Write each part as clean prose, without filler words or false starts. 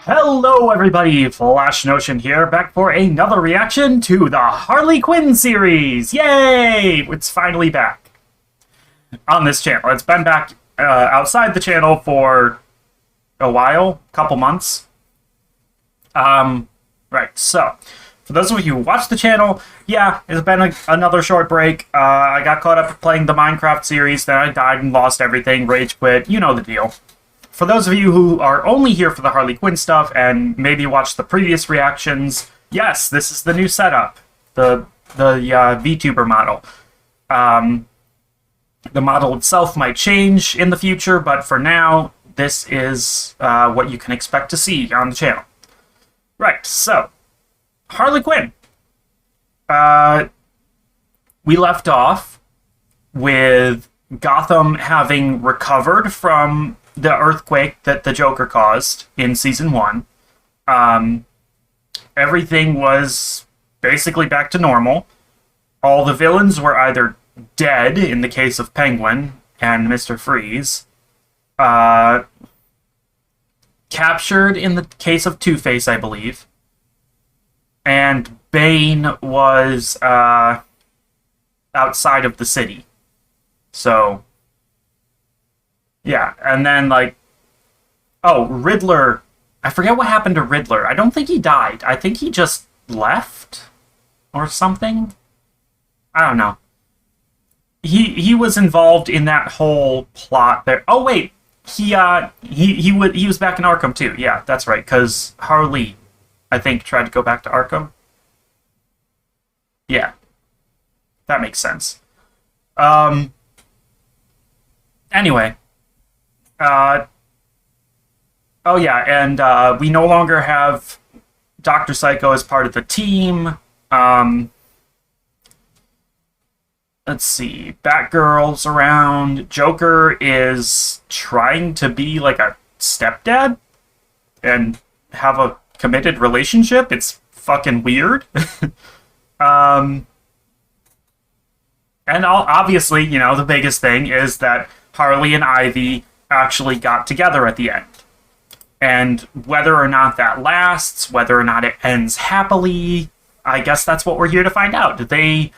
Hello everybody, Flash Notion here, back for another reaction to the Harley Quinn series! Yay! It's finally back on this channel. It's been back outside the channel for a while, couple months. Right, so, for those of you who watch the channel, yeah, it's been another short break. I got caught up playing the Minecraft series, then I died and lost everything, rage quit, you know the deal. For those of you who are only here for the Harley Quinn stuff and maybe watched the previous reactions, yes, this is the new setup, the VTuber model. The model itself might change in the future, but for now, this is what you can expect to see on the channel. Right, so, Harley Quinn. We left off with Gotham having recovered from the earthquake that the Joker caused in Season 1. Everything was basically back to normal. All the villains were either dead, in the case of Penguin and Mr. Freeze, captured in the case of Two-Face, I believe, and Bane was outside of the city. So, yeah, and then, like, oh, Riddler, I forget what happened to Riddler. I don't think he died. I think he just left or something. I don't know. He was involved in that whole plot there. Oh, wait, he was back in Arkham, too. Yeah, that's right, because Harley, I think, tried to go back to Arkham. Yeah, that makes sense. Anyway. Oh yeah, and we no longer have Dr. Psycho as part of the team. Let's see, Batgirl's around. Joker is trying to be like a stepdad and have a committed relationship. It's fucking weird. And obviously, you know, the biggest thing is that Harley and Ivy actually got together at the end. And whether or not that lasts, whether or not it ends happily, I guess that's what we're here to find out. They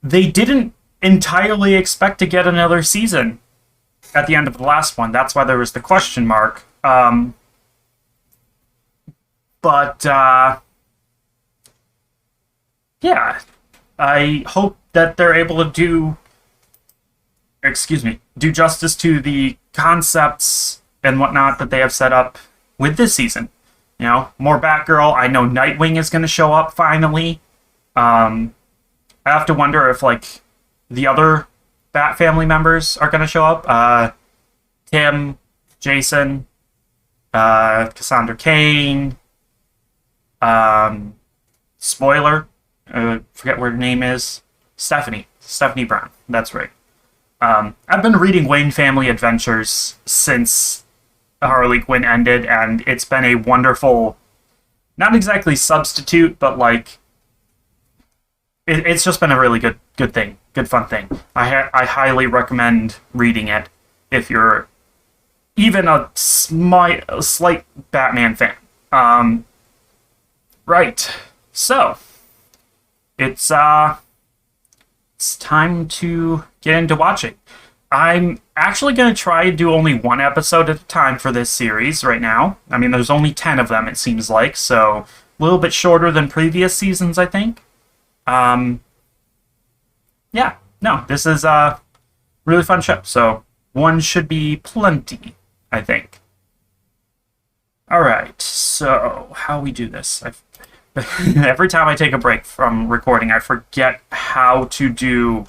didn't entirely expect to get another season at the end of the last one. That's why there was the question mark. Yeah, I hope that they're able to do justice to the concepts and whatnot that they have set up with this season. You know, more Batgirl. I know Nightwing is going to show up finally. I have to wonder if, like, the other Bat family members are going to show up. Tim, Jason, Cassandra Cain, spoiler, forget what her name is, Stephanie Brown, that's right. I've been reading Wayne Family Adventures since Harley Quinn ended, and it's been a wonderful, not exactly substitute, but like, it's just been a really good fun thing. I highly recommend reading it if you're even a slight Batman fan. Right, so it's time to get into watching. I'm actually going to try to do only one episode at a time for this series right now. I mean, there's only 10 of them, it seems like, so a little bit shorter than previous seasons, I think. Yeah, no, this is a really fun show, so one should be plenty, I think. Alright, so how we do this? Every time I take a break from recording, I forget how to do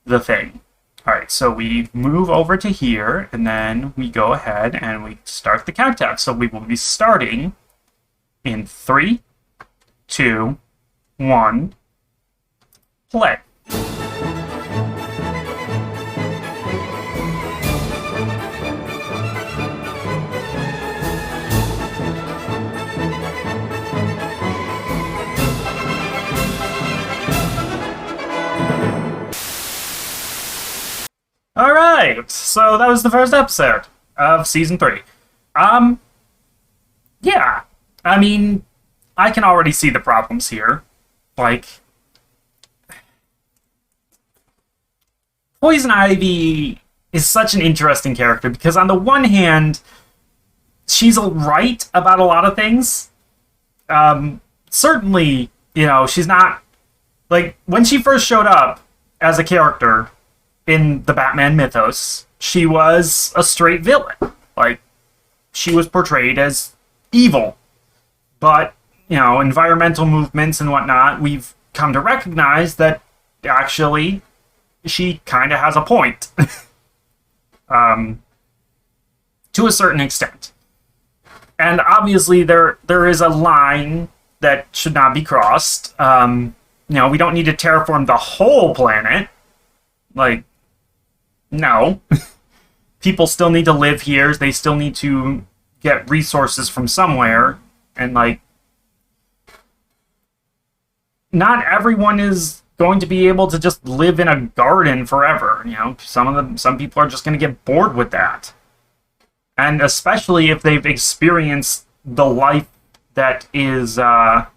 the thing. Alright, so we move over to here, and then we go ahead and we start the countdown. So we will be starting in 3, 2, 1, play. Alright, so that was the first episode of Season 3. Yeah. I mean, I can already see the problems here. Like, Poison Ivy is such an interesting character because, on the one hand, she's right about a lot of things. Certainly, she's not. Like, when she first showed up as a character in the Batman mythos, she was a straight villain. Like, she was portrayed as evil. But, environmental movements and whatnot, we've come to recognize that actually she kind of has a point. To a certain extent. And obviously there is a line that should not be crossed. We don't need to terraform the whole planet. Like, no. People still need to live here. They still need to get resources from somewhere. And, like, not everyone is going to be able to just live in a garden forever. Some people are just going to get bored with that. And especially if they've experienced the life that is, that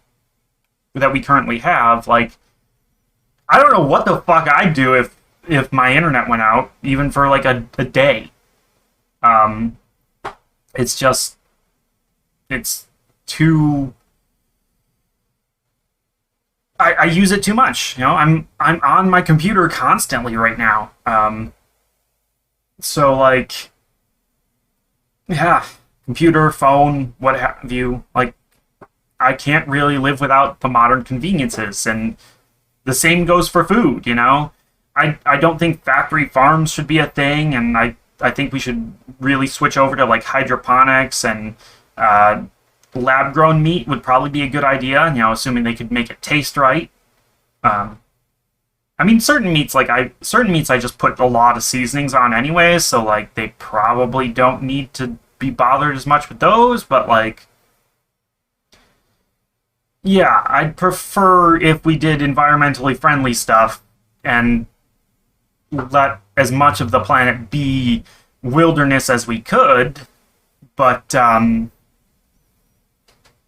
we currently have. Like, I don't know what the fuck I'd do if my internet went out, even for like a day. It's too. I use it too much. I'm on my computer constantly right now. So, like, yeah, computer, phone, what have you. Like, I can't really live without the modern conveniences, and the same goes for food. I don't think factory farms should be a thing, and I think we should really switch over to like hydroponics, and lab grown meat would probably be a good idea. Assuming they could make it taste right. I mean, certain meats I just put a lot of seasonings on anyways, so like they probably don't need to be bothered as much with those. But like, yeah, I'd prefer if we did environmentally friendly stuff and let as much of the planet be wilderness as we could, but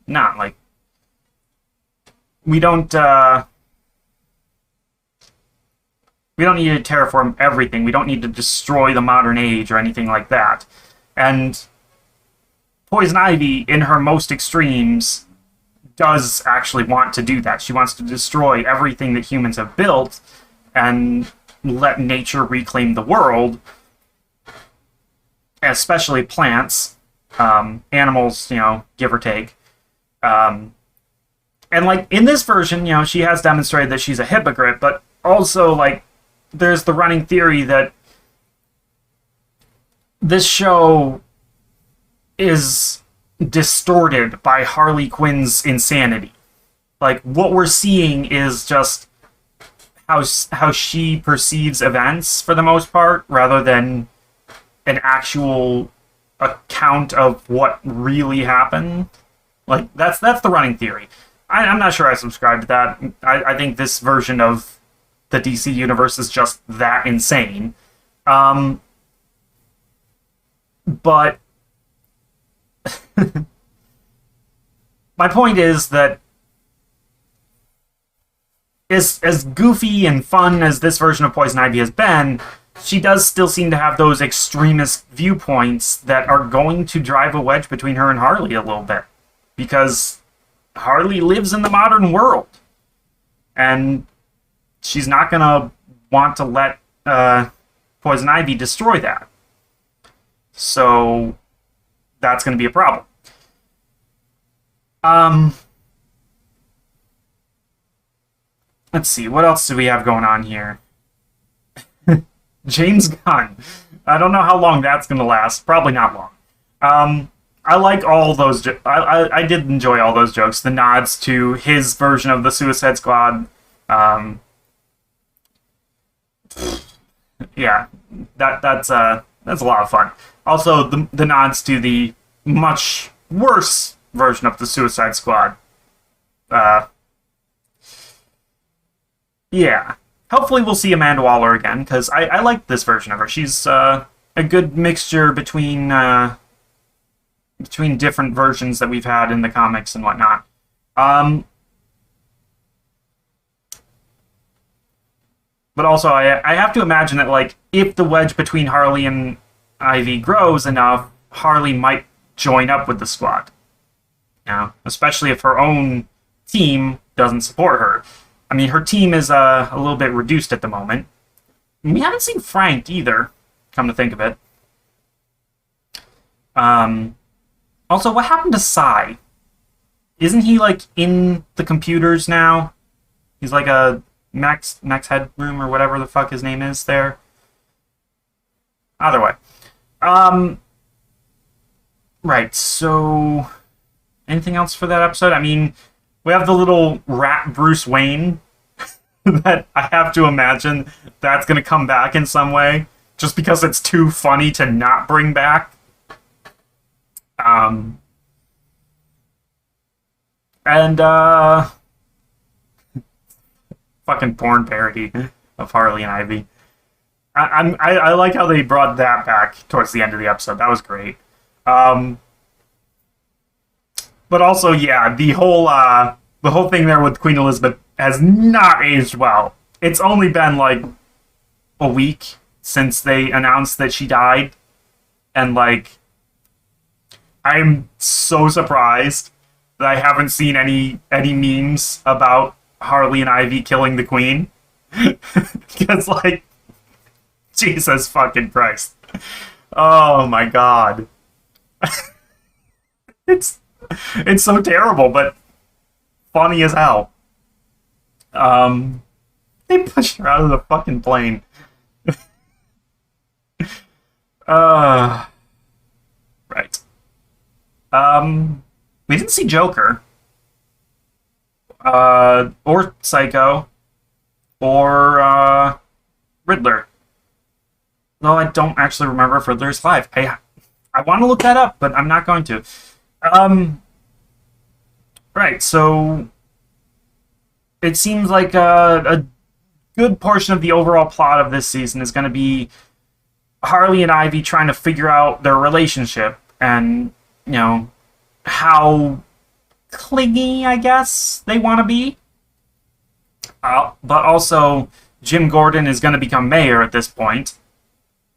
not like we don't need to terraform everything. We don't need to destroy the modern age or anything like that. And Poison Ivy, in her most extremes, does actually want to do that. She wants to destroy everything that humans have built and let nature reclaim the world, especially plants, animals, give or take. And like in this version, she has demonstrated that she's a hypocrite, but also like there's the running theory that this show is distorted by Harley Quinn's insanity. Like, what we're seeing is just how she perceives events for the most part, rather than an actual account of what really happened. Like, that's the running theory. I'm not sure I subscribe to that. I think this version of the DC universe is just that insane. But my point is that as goofy and fun as this version of Poison Ivy has been, she does still seem to have those extremist viewpoints that are going to drive a wedge between her and Harley a little bit. Because Harley lives in the modern world. And she's not going to want to let Poison Ivy destroy that. So that's going to be a problem. Let's see, what else do we have going on here? James Gunn. I don't know how long that's going to last. Probably not long. I like all those. I did enjoy all those jokes. The nods to his version of the Suicide Squad. Yeah, that's a lot of fun. Also, the nods to the much worse version of the Suicide Squad. Yeah. Hopefully we'll see Amanda Waller again, because I like this version of her. She's a good mixture between between different versions that we've had in the comics and whatnot. Um, but also, I have to imagine that, like, if the wedge between Harley and Ivy grows enough, Harley might join up with the squad. You know, especially if her own team doesn't support her. I mean, her team is a little bit reduced at the moment. We haven't seen Frank either, come to think of it. Also, what happened to Sai? Isn't he, like, in the computers now? He's like a Max Headroom or whatever the fuck his name is there. Either way. Right, so... anything else for that episode? I mean, we have the little rat Bruce Wayne that I have to imagine that's going to come back in some way, just because it's too funny to not bring back. Fucking porn parody of Harley and Ivy. I like how they brought that back towards the end of the episode. That was great. But also, yeah, the whole thing there with Queen Elizabeth has not aged well. It's only been like a week since they announced that she died, and like, I'm so surprised that I haven't seen any memes about Harley and Ivy killing the Queen. Because, like, Jesus fucking Christ. Oh my god. It's so terrible, but funny as hell. They pushed her out of the fucking plane. Right. We didn't see Joker. Or Psycho. Or, Riddler. Though I don't actually remember if Riddler's live. I want to look that up, but I'm not going to. Right, so... it seems like a good portion of the overall plot of this season is going to be Harley and Ivy trying to figure out their relationship and, you know, how clingy, I guess, they want to be. But also, Jim Gordon is going to become mayor at this point.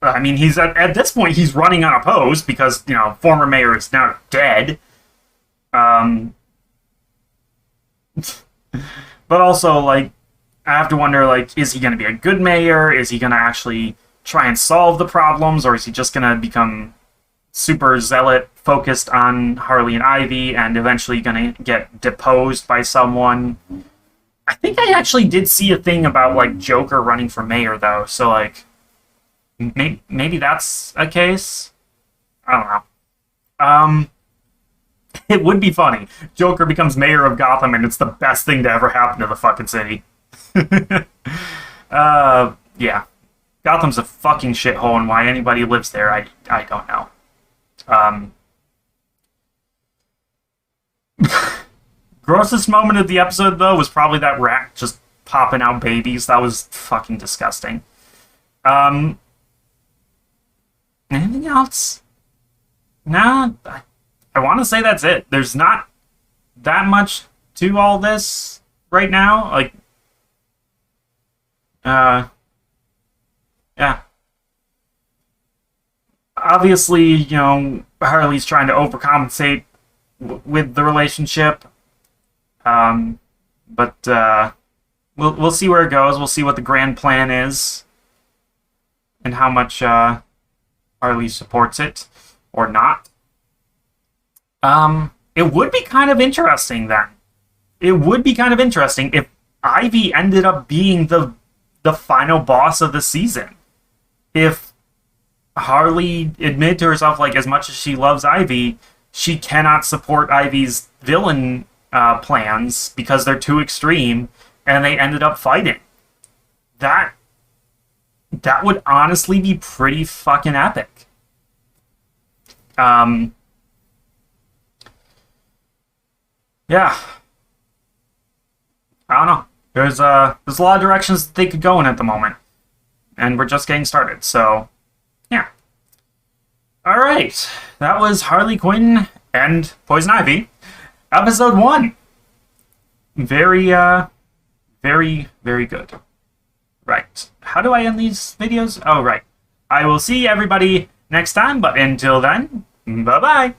I mean, he's at this point, he's running unopposed because, you know, former mayor is now dead. But also, like, I have to wonder, like, is he going to be a good mayor? Is he going to actually try and solve the problems? Or is he just going to become super zealot, focused on Harley and Ivy, and eventually going to get deposed by someone? I think I actually did see a thing about, like, Joker running for mayor, though. So, like, maybe that's a case? I don't know. It would be funny. Joker becomes mayor of Gotham, and it's the best thing to ever happen to the fucking city. Yeah. Gotham's a fucking shithole, and why anybody lives there, I don't know. Grossest moment of the episode, though, was probably that rat just popping out babies. That was fucking disgusting. Anything else? Nah, I want to say that's it. There's not that much to all this right now. Like, yeah. Obviously, you know, Harley's trying to overcompensate with the relationship. But we'll see where it goes. We'll see what the grand plan is and how much Harley supports it or not. It would be kind of interesting then. It would be kind of interesting if Ivy ended up being the final boss of the season. If Harley admitted to herself, like, as much as she loves Ivy, she cannot support Ivy's villain plans because they're too extreme, and they ended up fighting. That would honestly be pretty fucking epic. Yeah. I don't know. There's a lot of directions that they could go in at the moment. And we're just getting started, so yeah. Alright. That was Harley Quinn and Poison Ivy, episode 1. Very, very good. Right. How do I end these videos? Oh, right. I will see everybody next time, but until then, bye-bye.